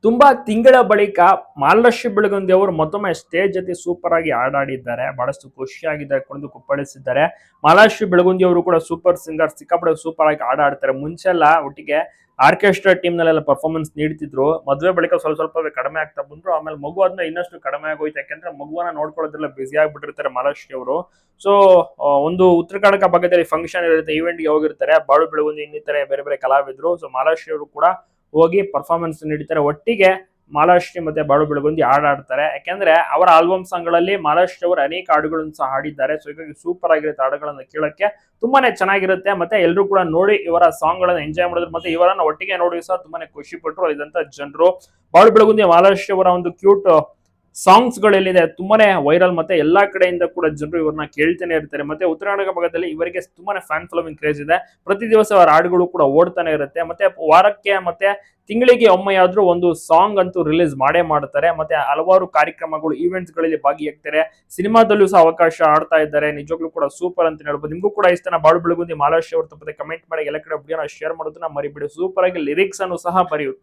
ತುಂಬಾ ತಿಂಗಳ ಬಳಿಕ ಮಾಲಾಶ್ರೀ ಬೆಳಗುಂದಿ ಅವರು ಮತ್ತೊಮ್ಮೆ ಸ್ಟೇಜ್ ಜೊತೆ ಸೂಪರ್ ಆಗಿ ಹಾಡಾಡಿದ್ದಾರೆ. ಬಹಳಷ್ಟು ಖುಷಿಯಾಗಿದ್ದಾರೆ, ಕುಣಿದು ಕುಪ್ಪಳಿಸಿದ್ದಾರೆ. ಮಾಲಾಶ್ರೀ ಬೆಳಗುಂದಿ ಅವರು ಕೂಡ ಸೂಪರ್ ಸಿಂಗರ್, ಸಿಕ್ಕಾಪಟ್ಟೆ ಸೂಪರ್ ಆಗಿ ಹಾಡಾಡ್ತಾರೆ. ಮುಂಚೆ ಎಲ್ಲ ಒಟ್ಟಿಗೆ ಆರ್ಕೆಸ್ಟ್ರಾ ಟೀಮ್ ನಲ್ಲೆಲ್ಲ ಪರ್ಫಾರ್ಮೆನ್ಸ್ ನೀಡ್ತಿದ್ರು. ಮದುವೆ ಬಳಿಕ ಸ್ವಲ್ಪ ಸ್ವಲ್ಪವೇ ಕಡಿಮೆ ಆಗ್ತಾ ಬಂದ್ರು. ಆಮೇಲೆ ಮಗು ಆದ್ಮೇಲೆ ಇನ್ನಷ್ಟು ಕಡಿಮೆ ಆಗೋಯ್ತು. ಯಾಕಂದ್ರೆ ಮಗುವನ್ನ ನೋಡ್ಕೊಳ್ಳೋದ್ರೆಲ್ಲ ಬ್ಯುಸಿ ಆಗ್ಬಿಟ್ಟಿರ್ತಾರೆ ಮಾಲಾಶ್ರೀ ಅವರು. ಸೊ ಒಂದು ಉತ್ತರ ಕರ್ನಾಟಕ ಭಾಗದಲ್ಲಿ ಫಂಕ್ಷನ್ ಇರುತ್ತೆ, ಇವೆಂಟ್ಗೆ ಹೋಗಿರ್ತಾರೆ. ಬಾಳು ಬೆಳಗುಂದಿ ಇನ್ನಿತರೆ ಬೇರೆ ಬೇರೆ ಕಲಾವಿದರು. ಸೊ ಮಾಲಾಶ್ರೀ ಅವರು ಕೂಡ ಹೋಗಿ ಪರ್ಫಾರ್ಮೆನ್ಸ್ ನೀಡ್ತಾರೆ. ಒಟ್ಟಿಗೆ ಮಾಲಾಶ್ರೀ ಮತ್ತೆ ಬಾಳು ಬೆಳಗುಂದಿ ಹಾಡಾಡ್ತಾರೆ. ಯಾಕೆಂದ್ರೆ ಅವರ ಆಲ್ಬಮ್ ಸಾಂಗ್ಗಳಲ್ಲಿ ಮಾಲಾಶ್ರೀ ಅವರು ಅನೇಕ ಹಾಡುಗಳನ್ನು ಸಹ ಹಾಡಿದ್ದಾರೆ. ಸೊ ಹೀಗಾಗಿ ಸೂಪರ್ ಆಗಿರುತ್ತೆ ಹಾಡುಗಳನ್ನ ಕೇಳಕ್ಕೆ, ತುಂಬಾನೇ ಚೆನ್ನಾಗಿರುತ್ತೆ. ಮತ್ತೆ ಎಲ್ಲರೂ ಕೂಡ ನೋಡಿ ಇವರ ಸಾಂಗ್ ಗಳನ್ನ ಎಂಜಾಯ್ ಮಾಡಿದ್ರು. ಮತ್ತೆ ಇವರನ್ನ ಒಟ್ಟಿಗೆ ನೋಡಿ ಸಹ ತುಂಬಾನೇ ಖುಷಿ ಪಟ್ಟರು ಇದಂತ ಜನರು. ಬಾಳು ಬೆಳಗುಂದಿ ಮಾಲಾಶ್ರೀ ಅವರ ಒಂದು ಕ್ಯೂಟ್ ಸಾಂಗ್ಸ್ ಗಳೇನಿದೆ ತುಂಬಾನೇ ವೈರಲ್. ಮತ್ತೆ ಎಲ್ಲಾ ಕಡೆಯಿಂದ ಕೂಡ ಜನರು ಇವ್ರನ್ನ ಕೇಳ್ತಾನೆ ಇರ್ತಾರೆ. ಮತ್ತೆ ಉತ್ತರ ಕರ್ನಾಟಕ ಭಾಗದಲ್ಲಿ ಇವರಿಗೆ ತುಂಬಾನೇ ಫ್ಯಾನ್ ಫಾಲೋವಿಂಗ್ ಕ್ರೇಜ್ ಇದೆ. ಪ್ರತಿ ದಿವಸ ಅವರ ಹಾಡುಗಳು ಕೂಡ ಓಡ್ತಾನೆ ಇರುತ್ತೆ. ಮತ್ತೆ ವಾರಕ್ಕೆ ಮತ್ತೆ ತಿಂಗಳಿಗೆ ಒಮ್ಮೆಯಾದ್ರೂ ಒಂದು ಸಾಂಗ್ ಅಂತೂ ರಿಲೀಸ್ ಮಾಡೇ ಮಾಡ್ತಾರೆ. ಮತ್ತೆ ಹಲವಾರು ಕಾರ್ಯಕ್ರಮಗಳು, ಈವೆಂಟ್ಸ್ ಗಳಲ್ಲಿ ಭಾಗಿಯಾಗ್ತಾರೆ. ಸಿನಿಮಾದಲ್ಲೂ ಸಹ ಅವಕಾಶ ಆಡ್ತಾ ಇದ್ದಾರೆ. ನಿಜವಾಗ್ಲೂ ಕೂಡ ಸೂಪರ್ ಅಂತ ಹೇಳ್ಬೋದು. ನಿಮಗೂ ಕೂಡ ಇಷ್ಟನ ಬಾಳು ಬೆಳಗುಂದಿ ಮಾಲಾಶ್ರೀ ಅವ್ರ ತಪ್ಪದೆ ಕಮೆಂಟ್ ಮಾಡಿ, ಎಲ್ಲ ಕಡೆ ವಿಡಿಯೋನ ಶೇರ್ ಮಾಡೋದನ್ನ ಮರಿಬಿಡಿ. ಸೂಪರ್ ಆಗಿ ಲಿರಿಕ್ಸ್ ಅನ್ನು ಸಹ ಬರೆಯುತ್ತಾರೆ.